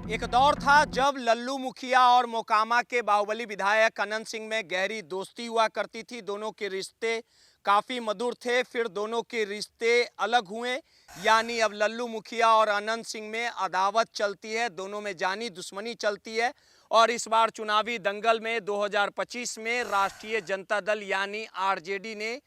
एक दौर था जब लल्लू मुखिया और मोकामा के बाहुबली विधायक अनंत सिंह में गहरी दोस्ती हुआ करती थी। दोनों के रिश्ते काफ़ी मधुर थे। फिर दोनों के रिश्ते अलग हुए, यानी अब लल्लू मुखिया और अनंत सिंह में अदावत चलती है, दोनों में जानी दुश्मनी चलती है। और इस बार चुनावी दंगल में 2025 में राष्ट्रीय जनता दल यानी आरजेडी ने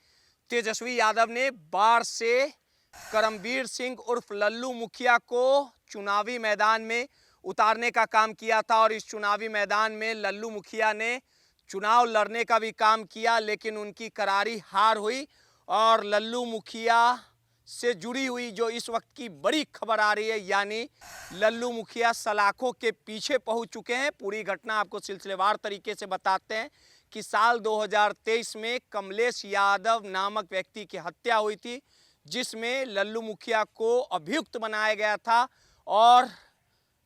तेजस्वी यादव ने बाढ़ से करमबीर सिंह उर्फ लल्लू मुखिया को चुनावी मैदान में उतारने का काम किया था। और इस चुनावी मैदान में लल्लू मुखिया ने चुनाव लड़ने का भी काम किया, लेकिन उनकी करारी हार हुई। और लल्लू मुखिया से जुड़ी हुई जो इस वक्त की बड़ी खबर आ रही है, यानी लल्लू मुखिया सलाखों के पीछे पहुंच चुके हैं। पूरी घटना आपको सिलसिलेवार तरीके से बताते हैं कि साल 2023 में कमलेश यादव नामक व्यक्ति की हत्या हुई थी, जिसमें लल्लू मुखिया को अभियुक्त बनाया गया था। और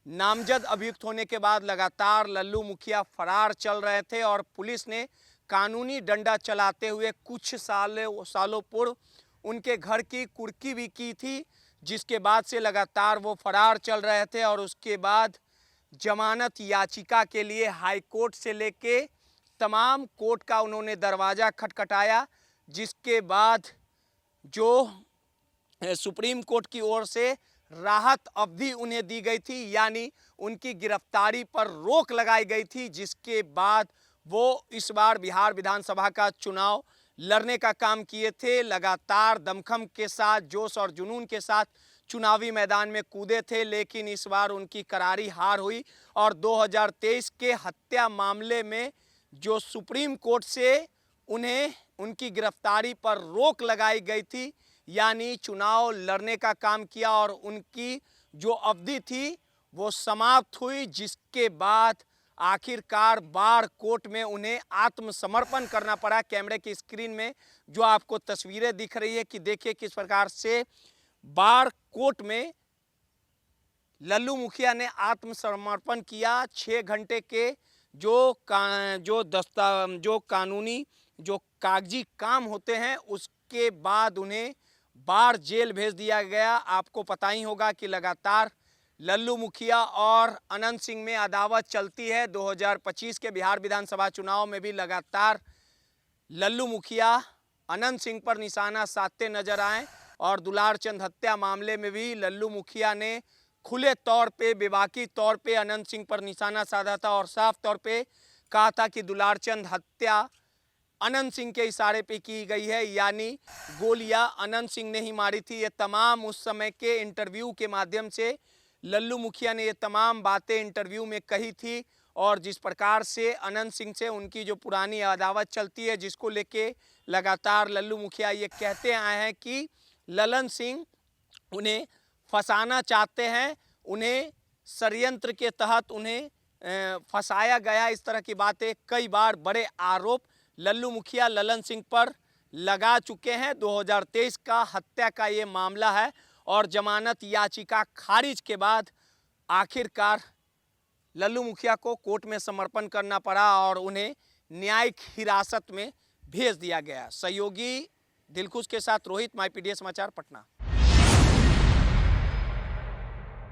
नामजद अभियुक्त होने के बाद लगातार लल्लू मुखिया फरार चल रहे थे और पुलिस ने कानूनी डंडा चलाते हुए कुछ सालों पूर्व उनके घर की कुर्की भी की थी, जिसके बाद से लगातार वो फरार चल रहे थे। और उसके बाद जमानत याचिका के लिए हाई कोर्ट से लेके तमाम कोर्ट का उन्होंने दरवाज़ा खटखटाया, जिसके बाद जो सुप्रीम कोर्ट की ओर से राहत अवधि उन्हें दी गई थी, यानी उनकी गिरफ्तारी पर रोक लगाई गई थी, जिसके बाद वो इस बार बिहार विधानसभा का चुनाव लड़ने का काम किए थे। लगातार दमखम के साथ, जोश और जुनून के साथ चुनावी मैदान में कूदे थे, लेकिन इस बार उनकी करारी हार हुई। और 2023 के हत्या मामले में जो सुप्रीम कोर्ट से उन्हें उनकी गिरफ्तारी पर रोक लगाई गई थी, यानी चुनाव लड़ने का काम किया और उनकी जो अवधि थी वो समाप्त हुई, जिसके बाद आखिरकार बाढ़ कोर्ट में उन्हें आत्मसमर्पण करना पड़ा। कैमरे की स्क्रीन में जो आपको तस्वीरें दिख रही है कि देखिए किस प्रकार से बाढ़ कोर्ट में लल्लू मुखिया ने आत्मसमर्पण किया। 6 घंटे के जो कानूनी जो कागजी काम होते हैं, उसके बाद उन्हें बाढ़ जेल भेज दिया गया। आपको पता ही होगा कि लगातार लल्लू मुखिया और अनंत सिंह में अदावत चलती है। 2025 के बिहार विधानसभा चुनाव में भी लगातार लल्लू मुखिया अनंत सिंह पर निशाना साधते नजर आए। और दुलारचंद हत्या मामले में भी लल्लू मुखिया ने खुले तौर पे, बेबाकी तौर पे अनंत सिंह पर निशाना साधा था और साफ तौर पे कहा था कि दुलारचंद हत्या अनंत सिंह के इशारे पे की गई है, यानी गोलियां अनंत सिंह ने ही मारी थी। ये तमाम उस समय के इंटरव्यू के माध्यम से लल्लू मुखिया ने ये तमाम बातें इंटरव्यू में कही थी। और जिस प्रकार से अनंत सिंह से उनकी जो पुरानी अदावत चलती है, जिसको लेके लगातार लल्लू मुखिया ये कहते आए हैं कि ललन सिंह उन्हें फंसाना चाहते हैं, उन्हें षड्यंत्र के तहत उन्हें फंसाया गया। इस तरह की बातें कई बार बड़े आरोप लल्लू मुखिया ललन सिंह पर लगा चुके हैं। 2023 का हत्या का ये मामला है और जमानत याचिका खारिज के बाद आखिरकार लल्लू मुखिया को कोर्ट में समर्पण करना पड़ा और उन्हें न्यायिक हिरासत में भेज दिया गया। सहयोगी दिलखुश के साथ रोहित, माईपीडीएस समाचार, पटना।